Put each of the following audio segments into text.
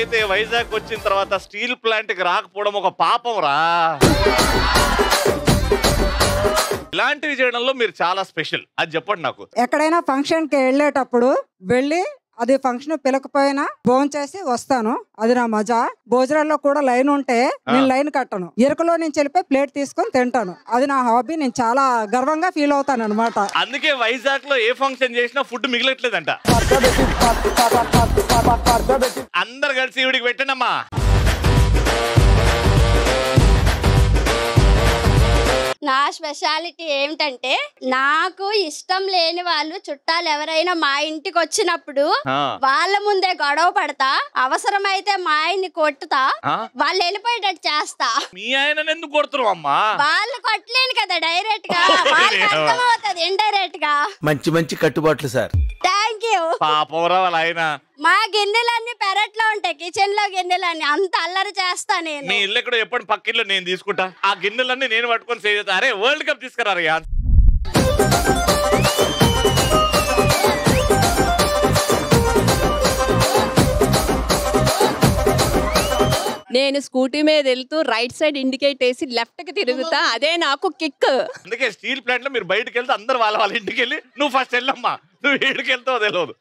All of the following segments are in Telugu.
అయితే వైజాగ్ వచ్చిన తర్వాత స్టీల్ ప్లాంట్ కి రాకపోవడం ఒక పాపం రా. ఇలాంటివి చేయడంలో మీరు చాలా స్పెషల్, అది చెప్పండి నాకు. ఎక్కడైనా ఫంక్షన్ కి వెళ్ళేటప్పుడు వెళ్ళి అది ఫంక్షన్ పిలకపోయినా భోజనం చేసి వస్తాను, అది నా మజా. భోజనాల్లో కూడా లైన్ ఉంటే నేను లైన్ కట్టను, ఇరుకలో నుంచి వెళ్ళిపోయి ప్లేట్ తీసుకొని తింటాను, అది నా హాబీ. నేను చాలా గర్వంగా ఫీల్ అవుతాను అనమాట. అందుకే వైజాగ్ లో ఏ ఫంక్షన్ చేసినా ఫుడ్ మిగలట్లేదంట. అందరు కలిసి ఈవిడికి పెట్టండమ్మా. నా స్పెషాలిటీ ఏమిటంటే, నాకు ఇష్టం లేని వాళ్ళు చుట్టాలు ఎవరైనా మా ఇంటికి వచ్చినప్పుడు వాళ్ళ ముందే గొడవ పడతా, అవసరమైతే మా ఆయన్ని కొట్టుతా, వాళ్ళు వెళ్ళిపోయేటట్టు చేస్తా. మీ ఆయన ఎందుకు కొడుతున్నావు అమ్మా? వాళ్ళు కొట్టలేను కదా డైరెక్ట్ గా, వాళ్ళకి అర్థమవుతుంది ఇండైరెక్ట్ గా. మంచి మంచి కట్టుబాట్లు సార్. Thank you. పాపంరా వాళ్ళ ఆయన. మా గిన్నెలన్నీ పెరట్లో ఉంటాయి, కిచెన్ లో గిన్నెలన్నీ అంత అల్లరి చేస్తా నేను. నీ ఇల్లు ఎక్కడ చెప్పండి, పక్కిల్లో నేను తీసుకుంటా, ఆ గిన్నెలన్నీ నేను పట్టుకొని సేవ్ చేస్తా. అరే వరల్డ్ కప్ తీసుకురా. నేను స్కూటీ మీద వెళ్తూ రైట్ సైడ్ ఇండికేట్ వేసి లెఫ్ట్ కి తిరుగుతా, అదే నాకు కిక్. అందుకే స్టీల్ ప్లాంట్ లో మీరు బయటకు వెళ్తే అందరు వాళ్ళ ఇంటికి వెళ్ళి నువ్వు ఫస్ట్ వెళ్ళమ్మా, నువ్వు ఏడికి వెళ్తావు తెలియదు.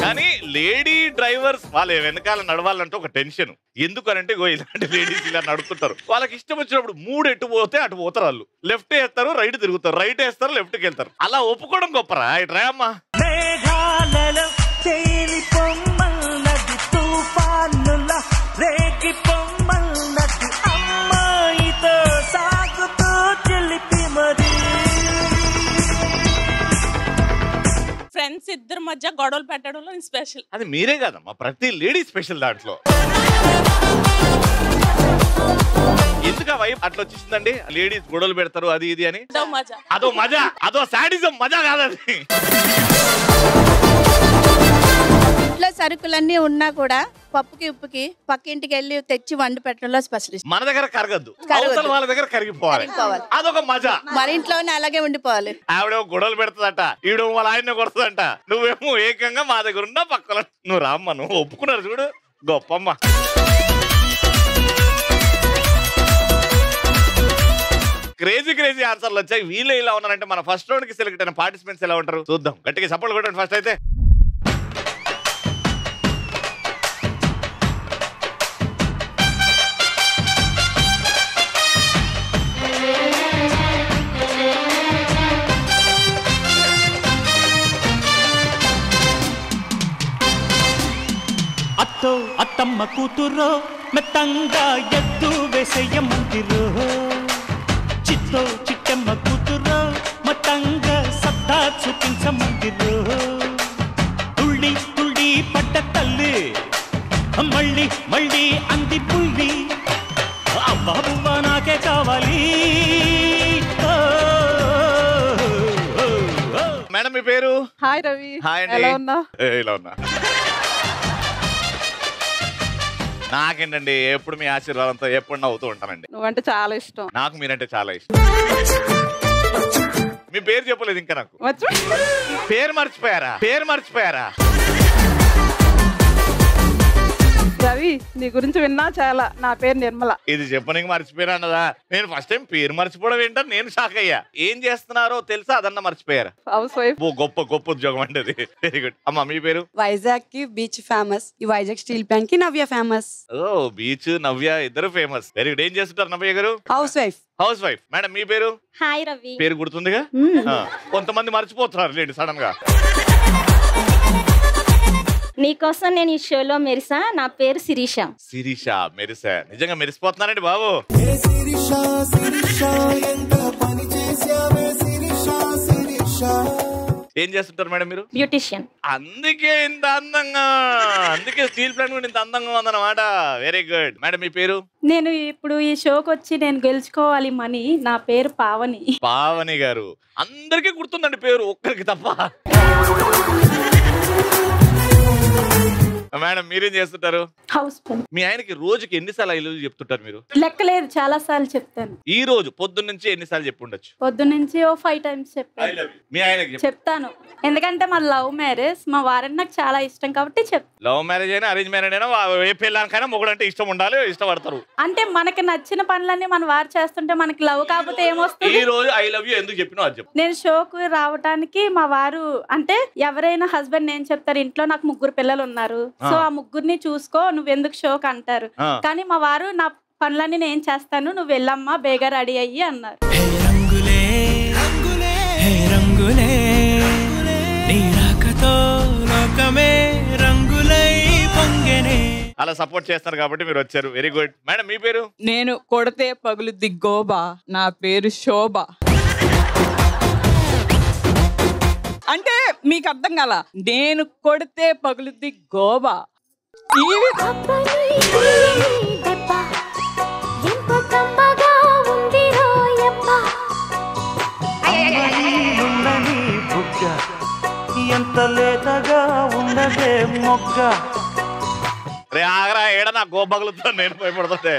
కానీ లేడీ డ్రైవర్స్ వాళ్ళ వెనకాల నడవాలంటే ఒక టెన్షన్. ఎందుకనంటే ఇలాంటి లేడీస్ ఇలా నడుపుతుంటారు, వాళ్ళకి ఇష్టం వచ్చినప్పుడు మూడు ఎటు పోతే అటు పోతారు. వాళ్ళు లెఫ్ట్ వేస్తారు, రైట్ తిరుగుతారు, రైట్ వేస్తారు, లెఫ్ట్ కి వెళ్తారు. అలా ఒప్పుకోవడం గొప్పరా? ఇటు రా అమ్మా. ఫ్రెండ్స్ ఇద్దరి మధ్య గొడవలు పెట్టడంలో స్పెషల్. అది మీరే కాదమ్మా, ప్రతి లేడీ స్పెషల్ దాంట్లో. ఎందుకు ఆ వైపు అట్లా వచ్చేసిందండి? లేడీస్ గొడవలు పెడతారు అది ఇది అని. అదో మజా, అదో సాడిజం, మజా కాదది. ఇంట్లో సరుకులన్నీ ఉన్నా కూడా పప్పుకి ఉప్పుకి పక్కింటికి వెళ్ళి తెచ్చి వండి పెట్టడంలో స్పెషలిస్ట్. మన దగ్గర కరగద్దు, వాళ్ళ దగ్గర కరిగిపోవాలి, అదొక మజా. మన ఇంట్లోనే అలాగే ఉండిపోవాలి. ఆవిడ గొడవలు పెడతదట, ఈవిడ వాళ్ళ ఆయన కొడుతుందంట, నువ్వేమో ఏకంగా మా దగ్గర ఉన్నా పక్కన. నువ్వు రామ్మ, నువ్వు ఒప్పుకున్నారు చూడు, గొప్పమ్మ. క్రేజీ క్రేజీ ఆన్సర్లు వచ్చాయి. వీళ్ళే ఇలా ఉన్నారంటే మన ఫస్ట్ రౌండ్ కి సెలెక్ట్ అయిన పార్టిసిపెంట్స్ ఎలా ఉంటారు చూద్దాం. గట్టిగా సపోర్ట్ కొట్టండి ఫస్ట్ అయితే. అత్తో అత్తమ్మ కూతురో మెత్తంగా ఎద్దు వేసేయమంటిరో, చిత్తో చిట్టమ్మ కూతురో మతంగా సత్తా చూపించమంటిరో, తుళ్ళి తుళ్ళి పడ్డ తల్లి మళ్ళీ మళ్ళీ అంది పుల్లి, అవ్వా బువ్వ నాకే కావాలి. మేడం మీ పేరు? హాయ్ రవి. హాయ్ అండి. ఎలా ఉన్నా? ఇలా ఉన్నా. నాకేంటండి ఎప్పుడు మీ ఆశీర్వాదంతో ఎప్పుడు నవ్వుతూ ఉంటానండి. నువ్వంటే చాలా ఇష్టం నాకు, మీరంటే చాలా ఇష్టం. మీ పేరు చెప్పలేదు ఇంకా నాకు. పేరు మర్చిపోయారా? పేరు మర్చిపోయారా? రవి నీ గురించి విన్నా చాలా. నా పేరు నిర్మల. ఇది చెప్పడానికి మర్చిపోయారా అన్నదా? నేను ఫస్ట్ టైం పేరు మర్చిపోవడం ఏంటని నేను షాక్ అయ్యా. ఏం చేస్తున్నారో తెలుసా? అదన్నా మర్చిపోయారా? House wife. గొప్ప గొప్ప ఉద్యోగం అంటే అది. Very good. అమ్మా మీ పేరు? వైజాగ్ కి బీచ్ ఫేమస్, ఈ వైజాగ్ స్టీల్ ప్లాంట్ కి నవ్య ఫేమస్. ఓ బీచ్ నవ్య ఇద్దరు ఫేమస్. Very good. ఏం చేస్తుంటారు నవ్య గారు? House wife. House wife. Madam మీ పేరు? హాయ్ రవి. పేరు గుర్తుందిగా? కొంతమంది మర్చిపోతున్నారు లేండి సడన్ గా. నీకోసం నేను ఈ షోలో మెరిసా. నా పేరు శిరీష. శిరీష మెరిసా. నిజంగా మెరిసిపోతున్నారండి బాబు. ఏం చేస్తుంటారు మేడం మీరు? బ్యూటిషియన్. అందుకే ఇంత అందంగా, అందుకే స్టీల్ ప్లాంట్ కూడా ఇంత అందంగా ఉందన్నమాట. Very good. మేడం మీ పేరు? నేను ఇప్పుడు ఈ షోకి వచ్చి నేను గెలుచుకోవాలి మనీ. నా పేరు పావని. పావని గారు. అందరికీ గుర్తుందండి పేరు, ఒక్కరికి తప్ప. మేడం మీరేం చేస్తుంటారు? హౌస్ పని. మీ ఆయనకి రోజుకి ఎన్నిసార్లు ఐ లవ్ యూ చెప్తుంటారు మీరు? లెక్కలేదు, చాలా సార్లు చెప్తాను. ఈ రోజు పొద్దున్న నుంచి ఎన్నిసార్లు చెప్పుండొచ్చు? పొద్దునుంచి 5 times చెప్పాను. మీ ఆయనకి చెప్తాను, ఎందుకంటే మా లవ్ మ్యారేజ్, మా వారంటే నాకు చాలా ఇష్టం కాబట్టి చెప్తాను. లవ్ మ్యారేజ్ అయినా అరేంజ్ మ్యారేజ్ అయినా ఏ పెళ్ళానికైనా మొగుడు అంటే ఇష్టం ఉండాలి, ఇష్టపడతారు. అంటే మనకి నచ్చిన పనులన్నీ మన వారు చేస్తుంటే మనకి లవ్ కాకపోతే ఏమొస్తుంది? ఈ రోజు ఐ లవ్ యూ ఎందుకు చెప్పినా అది చెప్పు. నేను షోకు రావడానికి మా వారు అంటే ఎవరైనా హస్బెండ్ నేను చెప్తారు, ఇంట్లో నాకు 3 పిల్లలు ఉన్నారు, సో ఆ 3 చూసుకో, నువ్వెందుకు షోకు అంటారు. కానీ మా వారు నా పనులన్నీ నేను చేస్తాను, నువ్వు వెళ్ళమ్మా బేగా రెడీ అయ్యి అన్నారు. అలా సపోర్ట్ చేస్తారు కాబట్టి మీరు వచ్చారు. Very good. మేడం మీ పేరు? నేను కొడితే పగులుద్ది గోబా, నా పేరు శోభ. అంటే మీకు అర్థం కాల, నేను కొడితే పగులుద్ది గోబా. ఎంత లేతగా ఉన్నదే మొగ్గ. రే ఆగరా, ఏడ నా గోబగులుతో నేను భయపడుతుంటే.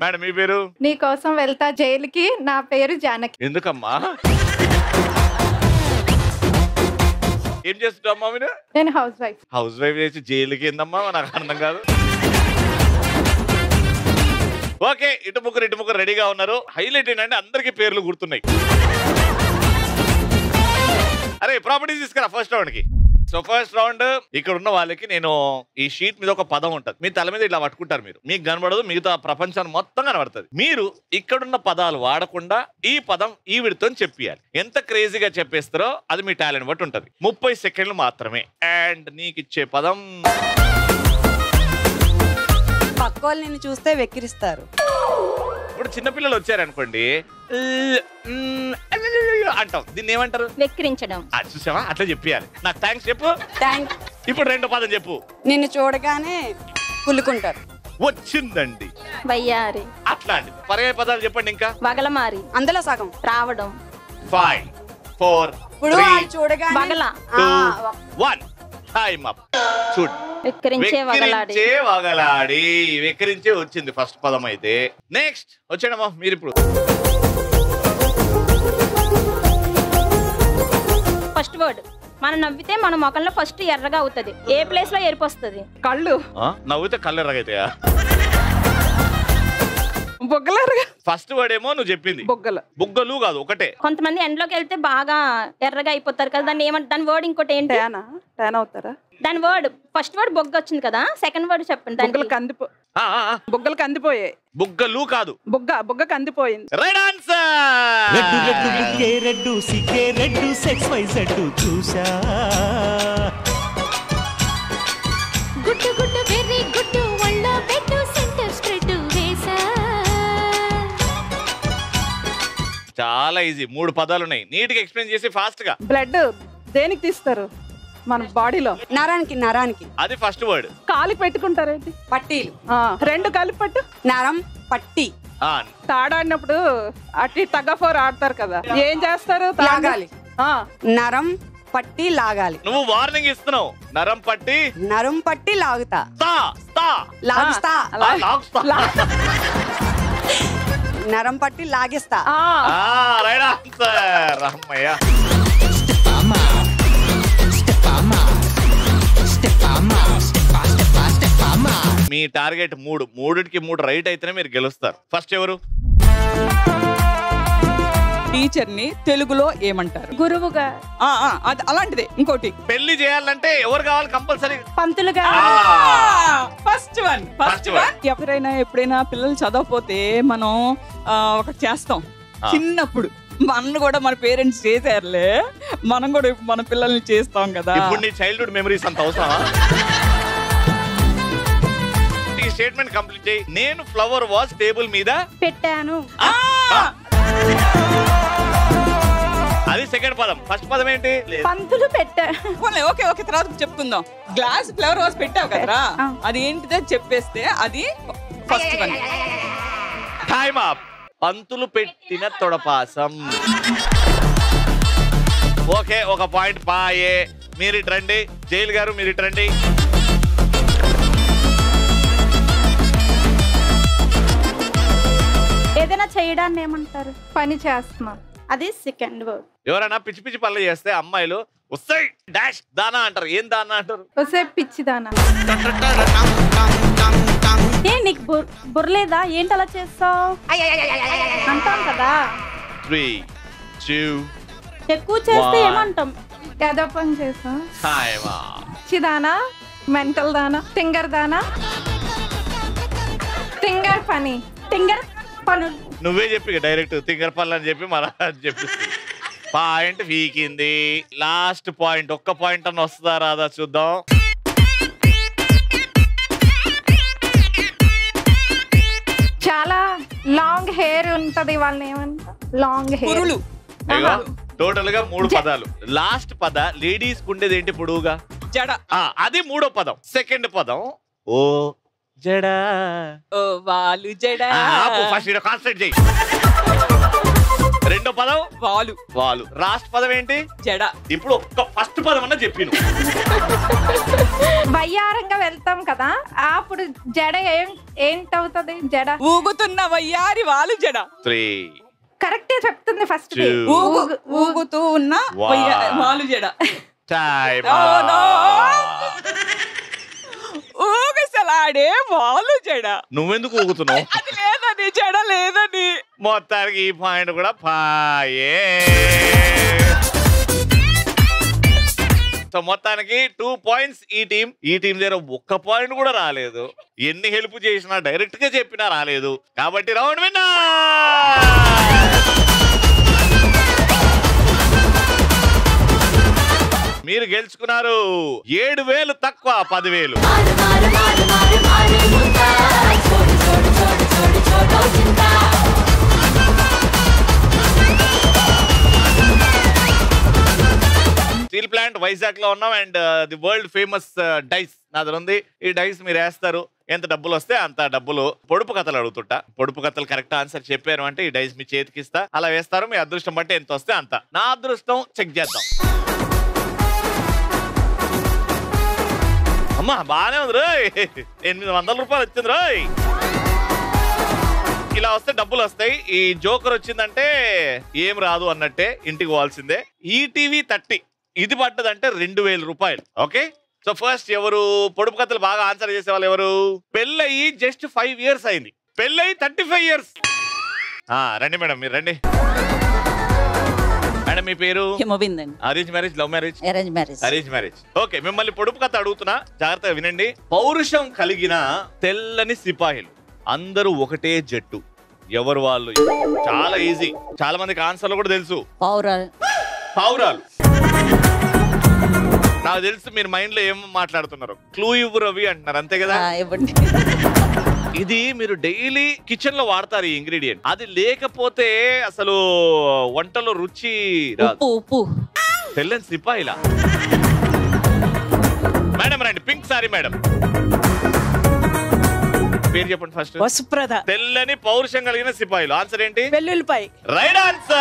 మేడం మీ పేరు? నీ కోసం వెళ్తా జైలుకి, నా పేరు జానకి. ఎందుకమ్మా? ఏం చేస్తుంటామ్మా మీరు? నేను హౌస్ వైఫ్. హౌస్ వైఫ్ చేసి జైలుకి ఏందమ్మా, నాకు అర్థం కాదు. ఓకే, ఇటు ముగ్గురు రెడీగా ఉన్నారు. హైలైట్ ఏంటంటే అందరికి పేర్లు గుర్తున్నాయి. అరే ప్రాపర్టీస్ తీసుకురా ఫస్ట్ రౌండ్ కి. సో ఫస్ట్ రౌండ్ ఇక్కడ ఉన్న వాళ్ళకి నేను ఈ షీట్ మీద ఒక పదం ఉంటుంది, మీ తల మీద ఇట్లా పట్టుకుంటారు. మీరు మీకు కనబడదు, మిగతా ప్రపంచాన్ని మొత్తం కనబడుతుంది. మీరు ఇక్కడున్న పదాలు వాడకుండా ఈ పదం ఈవిడితో చెప్పియాలి. ఎంత క్రేజీగా చెప్పేస్తారో అది మీ టాలెంట్ బట్టి ఉంటుంది. 30 సెకండ్లు మాత్రమే. అండ్ నీకు ఇచ్చే పదం, పక్కోళ్ళు నిన్ను చూస్తే వెక్కిరిస్తారు. ఇప్పుడు చిన్నపిల్లలు వచ్చారనుకోండి అంటాం, దీన్ని ఏమంటారు? వెక్కిరించడం. చూసావా, అట్లా చెప్పాలి. నాకు థ్యాంక్స్ చెప్పు. ఇప్పుడు 2 పదం చెప్పు. నిన్ను చూడగానే కుళ్ళుకుంటారు. వచ్చిందండి వయ్యారి. అట్లాంటి పర్యాయ పదాలు చెప్పండి. ఇంకా వగలమారి. అందులో సగం రావడం. 5 4 ఇప్పుడు 3 చూడగానే వగల 2 1 టైమ్ అప్. చూడు, వెక్కిరించే వగలాడి. వెక్కిరించే వచ్చింది ఫస్ట్ పదం అయితే. నెక్స్ట్ వచ్చాడమ్మా మీరు. ఇప్పుడు ఫస్ట్ వర్డ్. మనం నవ్వితే మన మొఖంలో ఫస్ట్ ఎర్రగా అవుతుంది. ఏ ప్లేస్ లో ఎరుపు వస్తుంది? కళ్ళు. నవ్వితే కళ్ళు ఎర్రగైతాయా? బొగ్గలు. ఫస్ట్ వర్డ్ ఏమో నువ్వు చెప్పింది బొగ్గలు. బొగ్గలు కాదు, ఒకటే. కొంతమంది ఎండ్లోకి వెళ్తే బాగా ఎర్రగా అయిపోతారు కదా, దాన్ని ఏమంటారు? దాని వర్డ్ ఇంకోటి ఏంటి? ట్యాన్ అవుతారా? దాని వర్డ్ ఫస్ట్ వర్డ్ బొగ్గ వచ్చింది కదా, సెకండ్ వర్డ్ చెప్పండి. బొగ్గలు కందిపోయాయి. బొగ్గలు కాదు, బొగ్గ కందిపోయింది. Right answer. రెడ్డు సిగ్గే రెడ్డు సెక్స్ వై జెడ్ చూసా. గుట్టు గుట్టు వెరీ గుట్టు వల్ల బెట్టు సెంటర్ స్ట్రెట్ వేసా. చాలా ఈజీ. 3 పదాలు ఉన్నాయి. నీట్ గా ఎక్స్ప్లెయిన్ చేసి ఫాస్ట్ గా. బ్లడ్ దేనికి తీస్తారు? మన బాడీలో నరానికి. అది ఫస్ట్ వర్డ్. కాలికి పెట్టుకుంటారేంటి? పట్టీలు. 2 కలిపి పట్టు. నరం పట్టి. తాడాడినప్పుడు అట్టి తగ్గఫోర్ ఆడతారు కదా, ఏం చేస్తారు? లాగాలి. నరం పట్టి లాగాలి. నువ్వు వార్నింగ్ ఇస్తున్నావు. నరం పట్టి లాగుతా. లాగుస్తా. నరం పట్టి లాగిస్తా. Right answer. అమ్మయ్య. మీ టార్గెట్ 3. 3కి 3 రైట్ అయితేనే మీరు గెలుస్తారు. ఫస్ట్ ఎవరు? టీచర్ ని తెలుగులో ఏమంటారు? గురువుగా. అది అలాంటిదే. ఇంకోటి, పెళ్లి చేయాలంటే ఎవరు కావాలి కంపల్సరీ? పంతులుగా. First one. ఎవరైనా ఎప్పుడైనా పిల్లలు చదవకపోతే మనం ఒకటి చేస్తాం. చిన్నప్పుడు మన కూడా మన పేరెంట్స్ చేశారులే, మనం కూడా మన పిల్లల్ని చేస్తాం కదా. ఇప్పుడు నీ చైల్డ్హుడ్ మెమరీస్ అంత అవసరమా? ఈ స్టేట్మెంట్ కంప్లీట్ చేయి. నేను ఫ్లవర్ వాజ్ టేబుల్ మీద పెట్టాను. అది సెకండ్ పదం. ఫస్ట్ పదం ఏంటి? పంతులు పెట్టా. ఓకే తర్వాత చెప్తుందాం. గ్లాస్ ఫ్లవర్ వాజ్ పెట్టావు కదరా, అది ఏంటిదో చెప్పేస్తే అది ఫస్ట్ వన్. Time up. పంతులు పెట్టిన తొడపాసం. ఓకే, ఒక పాయింట్ పాయే. మీరు ఇటు రండి. జైలు గారు మీరు ఇటు రండి. ఏదైనా చేయడాన్ని ఏమంటారు? పని చేస్తున్నాం, అది సెకండ్ వర్డ్. ఎవరైనా పిచ్చి పిచ్చి పనులు చేస్తే అమ్మాయిలు వస్తాయి డాష్ దానా అంటారు. ఏం దానా అంటారు? వస్తే పిచ్చి దానా. ఏ నీకు బుర్రలేదా? ఏంటి అలా చేస్తావు అంటాం కదా. 3 2 ఎక్కువ చేస్తే ఏమంటాం? ఏదో పని చేస్తాం. పిచ్చిదానా, మెంటల్ దానా, టింగర్ దానా. టింగర్ పని, టింగర్ పనులు. నువ్వే చెప్పి డైరెక్ట్ తింగర్ పనులు అని చెప్పి మరా చెప్పిస్తుంది. పాయింట్ వీకింది. లాస్ట్ పాయింట్, ఒక్క పాయింట్ అని వస్తుందా రాదా చూద్దాం. చాలా లాంగ్ హెయిర్ ఉంటది, వాళ్ళని ఏమంటారు? Long hair. టోటల్ గా 3 పదాలు. లాస్ట్ పద లేడీస్ ఉండేది ఏంటి? పొడువుగా జడ. అది 3వ పదం. సెకండ్ పదం ఓ జడా. ఓ వాలు జడ. ఫస్ట్ కాన్సెంట్రేట్ చేయి. 2వ పదం వాలు. వాలు. లాస్ట్ పదం ఏంటి? జడ. ఇప్పుడు ఒక్క ఫస్ట్ పదం అన్న చెప్పిను. వయ్యారంగా వెళ్తాం కదా, అప్పుడు జడ ఏంటవుతుంది? జడ ఊగుతున్న వయ్యారి వాలు జడ. 3 కరెక్టే చెప్తుంది ఫస్ట్. ఊగుతూ ఉన్న వాలు జడ. ఊగసలాడే వాలు జడ. నువ్వెందుకు ఊగుతున్నావు? అది లేదని, జడ లేదని. మొత్తానికి ఈ పాయింట్ కూడా పాయే. సో మొత్తానికి 2 పాయింట్స్ ఈ టీం దగ్గర ఒక్క పాయింట్ కూడా రాలేదు. ఎన్ని హెల్ప్ చేసినా డైరెక్ట్ గా చెప్పినా రాలేదు. కాబట్టి రౌండ్ విన్నర్. మీరు గెలుచుకున్నారు 7,000 తక్కువ 10,000. స్టీల్ ప్లాంట్ వైజాగ్ లో ఉన్నాం. And the world famous dice నా దగ్గర ఉంది. ఈ డైస్ మీరు వేస్తారు, ఎంత డబ్బులు వస్తే అంత డబ్బులు. పొడుపు కథలు అడుగుతుంటా. పొడుపు కథలు కరెక్ట్ ఆన్సర్ చెప్పారు అంటే ఈ డైస్ మీ చేతికి ఇస్తా. అలా వేస్తారు. మీ అదృష్టం బట్టి ఎంత వస్తే అంత. నా అదృష్టం చెక్ చేద్దాం. అమ్మా బానే ఉంది రోయ్. 800 రూపాయలు వచ్చింది రోయ్. ఇలా వస్తే డబ్బులు వస్తాయి. ఈ జోకర్ వచ్చిందంటే ఏం రాదు అన్నట్టే, ఇంటికి పోవాల్సిందే. ఈటీవీ 30 ఇది పడ్డదంటే 2,000 రూపాయలు. ఓకే, సో ఫస్ట్ ఎవరు పొడుపు కథలు బాగా ఆన్సర్ చేసే వాళ్ళు ఎవరు? పెళ్ళయి జస్ట్ 5 years అయింది. పెళ్ళయి 35 years. రండి మేడం, మీరు రండి. మేడం మీ పేరు? Arrange marriage, love marriage? Arrange marriage. Arrange marriage. Okay, మిమ్మల్ని పొడుపు కథ అడుగుతున్నా, జాగ్రత్తగా వినండి. పౌరుషం కలిగిన తెల్లని సిపాయిలు అందరూ ఒకటే జట్టు, ఎవరు వాళ్ళు? చాలా ఈజీ. చాలా మందికి ఆన్సర్లు కూడా తెలుసు. పావురాలు. నాకు తెలుసు మీరు మైండ్ లో ఏం మాట్లాడుతున్నారు. క్లూ ఇవ్వు రవి అంటున్నారు, అంతే కదా? ఇది మీరు డైలీ కిచెన్ లో వాడతారు ఈ ఇంగ్రీడియంట్. అది లేకపోతే అసలు వంటలో రుచి రాదు. ఉప్పు. తెల్లని సిపాయిలా? మేడం రండి, పింక్ సారీ మేడం. పేరు చెప్పండి ఫస్ట్. వసుప్రద. తెల్లని పౌరుషం కలిగిన సిపాయిలు. ఆన్సర్ ఏంటి? వెల్లుల్లిపాయ. Right answer.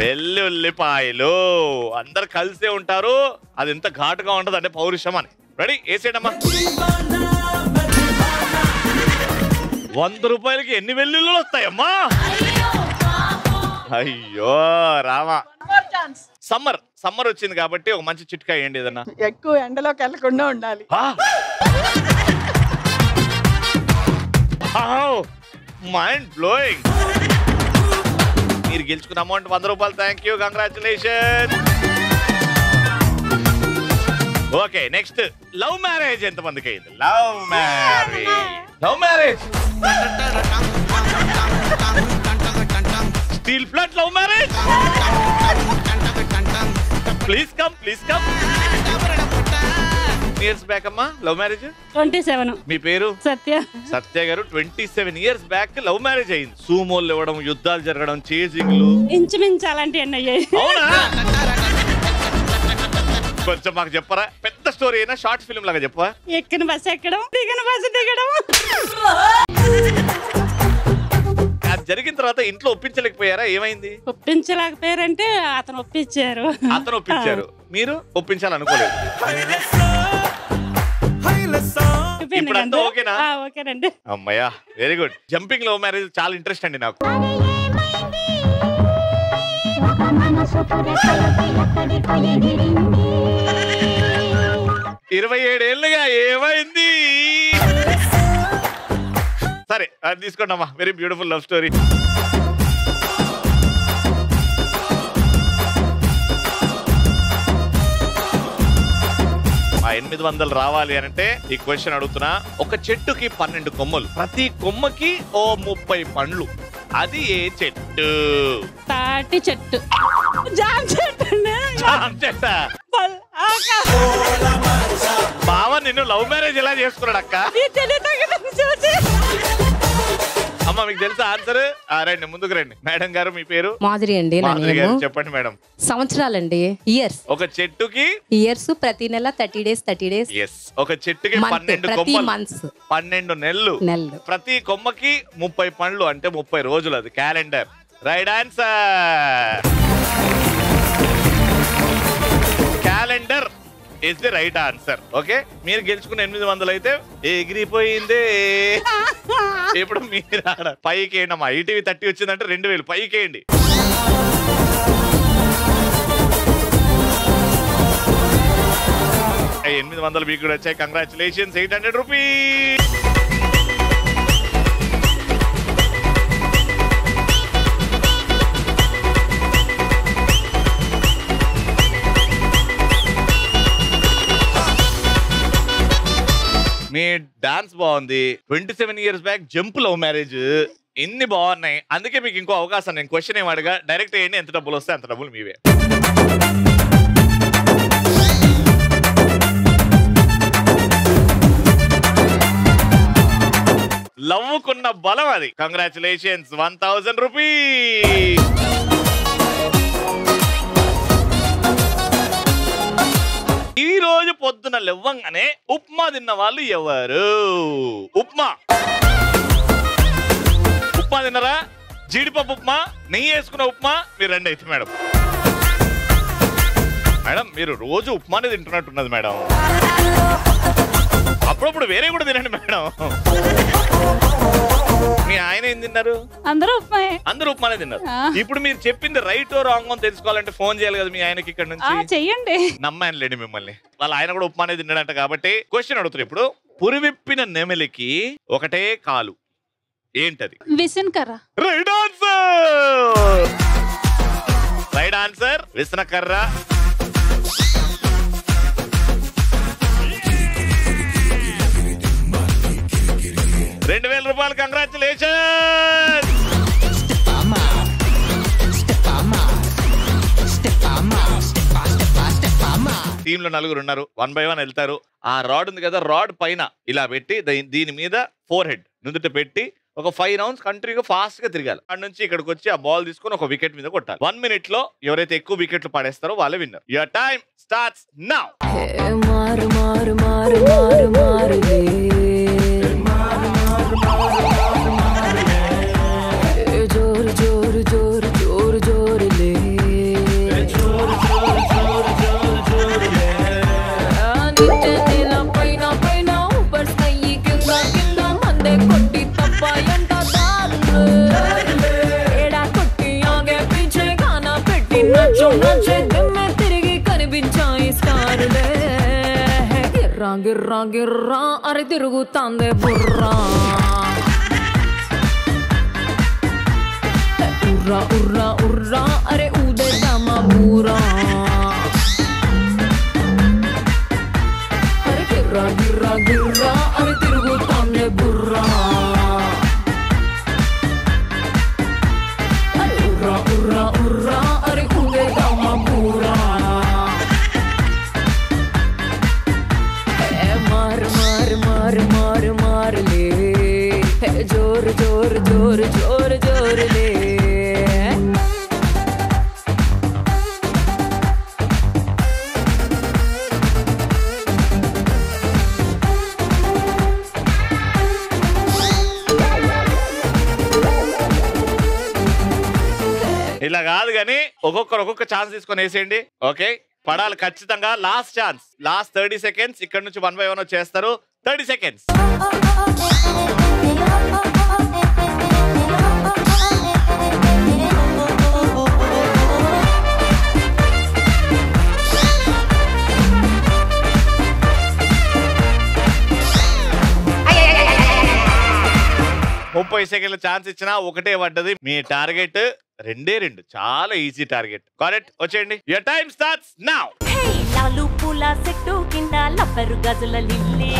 వెల్లుల్లిపాయలు. అందరు కలిసే ఉంటారు. అది ఎంత ఘాటుగా ఉంటది అంటే పౌరుషం అని. రెడీ, వేసేయడమ్మా. 100 రూపాయలకి ఎన్ని వెల్లుల్లులు వస్తాయమ్మా? అయ్యో రామా. సమ్మర్ వచ్చింది కాబట్టి ఒక మంచి చిట్కా ఏంటి ఏదన్నా? ఎక్కువ ఎండలోకి వెళ్ళకుండా ఉండాలి. Mind blowing. మీరు గెలుచుకున్న అమౌంట్ 100 రూపాయలు. Thank you, congratulation. Okay, next love marriage ఎంత మందికి అయింది? Love marriage. Steel plant love marriage. Please come. Years back అమ్మా లవ్ మ్యారేజ్? 27. మీ పేరు? సత్య గారు. 27 years బ్యాక్ లవ్ మ్యారేజ్ అయింది. సూమోలు ఇవ్వడం, యుద్ధాలు జరగడం, చేజింగ్లు, ఇంచుమించు అలాంటివన్నీ అయ్యాయి. అవునా? కొంచెం మాకు చెప్పరా? పెద్ద స్టోరీ అయినా షార్ట్ ఫిల్మ్ లాగా చెప్పా. ఎక్కిన బస్సు ఎక్కడం, దిగిన బస్సు దిగడం. జరిగిన తర్వాత ఇంట్లో ఒప్పించలేకపోయారా? ఏమైంది? ఒప్పించలేకపోయారంటే అతను ఒప్పించారు. అతను ఒప్పించారు, మీరు ఒప్పించాలనుకోలేదు. ఇప్పుడు అంతా ఓకేనా? ఓకేనండి. అమ్మయ్యా, very good. Jumping love marriage చాలా ఇంట్రెస్ట్ అండి నాకు. 27 ఏళ్ళుగా ఏమైంది? సరే అది తీసుకోండి అమ్మా. Very beautiful love story. ఆ 800 రావాలి అంటే ఈ క్వశ్చన్ అడుగుతున్నా. ఒక చెట్టుకి 12 కొమ్మలు, ప్రతి కొమ్మకి ఓ 30 పండ్లు. అది ఏ చెట్టు? తాటి చెట్టు. జామ చెట్టు. జామ చెట్టా? బావ నిన్ను లవ్ మ్యారేజ్ ఎలా చేసుకున్నాడు అక్క? అమ్మ మీకు తెలుసా ఆన్సర్? రండి ముందుకు రండి. మేడం గారు మీ పేరు? మాధురి అండి. మాధురి గారు చెప్పండి మేడం. సంవత్సరాలండి, ఇయర్స్. ఒక చెట్టుకి ఇయర్స్, ప్రతి నెల 30 డేస్ 30 డేస్. ఎస్. ఒక చెట్టుకి 12 కొమ్మలు, 12 నెలలు. ప్రతి కొమ్మకి 30 పండ్లు అంటే 30 రోజులు. అది calendar. Right answer. Calendar is the right answer. Okay, మీరు గెలుచుకున్న 800 అయితే ఎగిరిపోయిందే. ఇప్పుడు మీరు పైకి వేయండి. ఈటీవీ 30 వచ్చిందంటే 2000 పైకి వేయండి. $800 మీకు కూడా వచ్చాయి. కంగ్రాచులేషన్స్. 800 రూపీస్. మీ డాన్స్ బాగుంది. 27 years back jump love marriage, ఇన్ని బాగున్నాయి. అందుకే మీకు ఇంకో అవకాశం. నేను క్వశ్చన్ ఏం అడగా, డైరెక్ట్ వేయండి. ఎంత డబ్బులు వస్తే అంత డబ్బులు మీవే. లవ్వుకున్న బలం అది. కంగ్రాచులేషన్స్. 1000 రూపీస్. ఈ రోజు పొద్దున లేవగానే ఉప్మా తిన్న వాళ్ళు ఎవరు? ఉప్మా తిన్నరా? జీడిపప్పు ఉప్మా, నెయ్యి వేసుకున్న ఉప్మా. మీరు రండి అయితే మేడం. మేడం మీరు రోజు ఉప్మానే తింటున్నట్టున్నది మేడం. అప్పుడప్పుడు వేరే కూడా తినండి మేడం. మీ ఆయన ఏం తిన్నారు? అందరూ ఉప్మానే తిన్నారు. ఇప్పుడు మీరు చెప్పింది రైట్ రాంగ్ అని తెలుసుకోవాలంటే ఫోన్ చేయాలి కదా మీ ఆయనకి ఇక్కడ నుంచి. చెయ్యండి. నమ్మానులేండి మిమ్మల్ని. వాళ్ళ ఆయన కూడా ఉప్మానే తిన్నాడంట కాబట్టి క్వశ్చన్ అడుగుతారు ఇప్పుడు. పురివిప్పిన నెమలికి ఒకటే కాలు, ఏంటది? విసనకర్ర. Right answer. రైట్ ఆన్సర్ విసనకర్ర. 2000 రూపాయలు. కంగ్రాచులేషన్. టీమ్ లో 4 ఉన్నారు. 1 by 1 వెళ్తారు. ఆ రాడ్ ఉంది కదా, రాడ్ పైన ఇలా పెట్టి దీని మీద 4 హెడ్ నుదుట పెట్టి ఒక 5 రౌండ్స్ కంట్రీగా ఫాస్ట్ గా తిరగాలి. అక్కడ నుంచి ఇక్కడికి వచ్చి ఆ బాల్ తీసుకొని ఒక వికెట్ మీద కొట్టాలి. 1 minute లో ఎవరైతే ఎక్కువ వికెట్లు పడేస్తారో వాళ్ళే winner. Your time starts now. తిరిగి కనిపించాయి స్టారులే. గిర్రా గిర్రా గిర్రా అరే తిరుగుతాందే బుర్రా. ఉర్రా ఉర్రా ఉర్రా అరే ఊదేద్దామా బూరా. అరే గిర్రా గిర్రా గిర్రా అరే తిరుగుతాందే బుర్రా. ఉర్రా ఉర్రా ఉర్రా అరే ఊదేద్దామా బూరా. మార్ మార్ మార్ మార్ మార్లే, జోర్ జోర్ జోర్ జోర్ జోర్లే. ఇలా కాదు కానీ ఒక్కొక్క ఛాన్స్ తీసుకొని వేసేయండి. ఓకే, పడాలి ఖచ్చితంగా. Last chance, last 30 seconds. ఇక్కడ నుంచి 1 by 1 చేస్తారు. 30 seconds. సెకండ్ల ఛాన్స్ ఇచ్చినా ఒకటే పడ్డది. మీ టార్గెట్ 2 చాలా ఈజీ టార్గెట్. కరెక్ట్, వచ్చేయండి. Your time starts now. Lalu పూల సెట్టు కింద లబ్బరు గజుల లిల్లీ,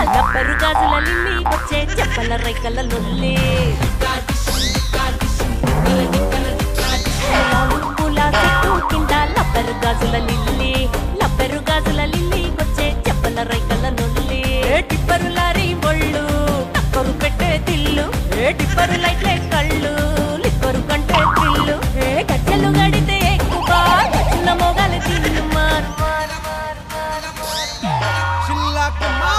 లబ్బరు గాజుల లిల్లీ వచ్చే చెప్పల రైకల లొల్లి. లాలు పూల సెట్టు కింద లబ్బరు గాజుల లిల్లీ, లబ్బరు గాజుల లిల్లీ వచ్చే చెప్పల రైకల లొల్లి. టిప్పరు లారీ బొళ్ళు టక్కరు పెట్టే తిల్లు, టిప్పరు లైట్లే కళ్ళు లిప్పరు కంటే తిల్లు. గజ్జలు గడితే ఎక్కువ గజ్జల మొగలు తిల్లు మారు మారు మారు మారు.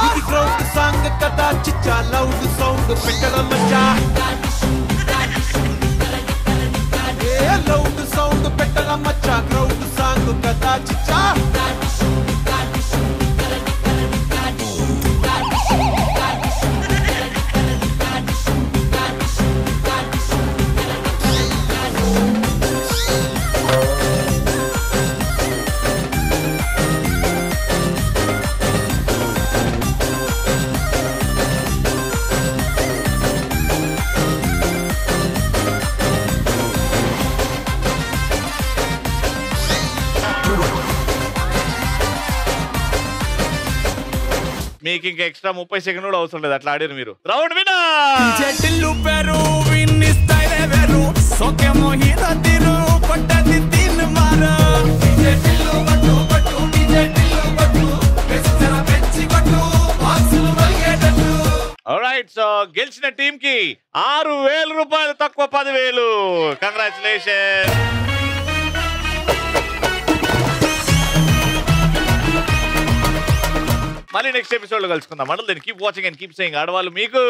ఇది గ్రౌండ్ సాంగ్ కదా చిచ్చా, లౌడ్ సౌండ్ పెట్టడం మచ్చా. లౌడ్ సౌండ్ పెట్టడం మచ్చా, గ్రౌండ్ సాంగ్ కదా చిచ్చా. మీకు ఇంకా ఎక్స్ట్రా 30 సెకండ్లు కూడా అవసరం లేదు. అట్లా ఆడారు మీరు. Round winner. చెట్టిల్లు పెరు విన్నిస్తాయిరే వెరు సోకే మోహిత తిరు పట్టది తిన్ మారు. చెట్టిల్లు పట్టు పట్టు చెట్టిల్లు పట్టు వెచ్చర పెంచి పట్టు బాక్సులు వల్గేటట్టు. ఆల్రైట్, సో గెలిచిన టీమ్ కి 6,000 రూపాయలు తక్కువ 10,000. కంగ్రాచులేషన్. మళ్ళీ నెక్స్ట్ ఎపిసోడ్ లో కలుసుకుందాం. అంటే keep watching and keep saying. ఆడవాళ్ళు మీకు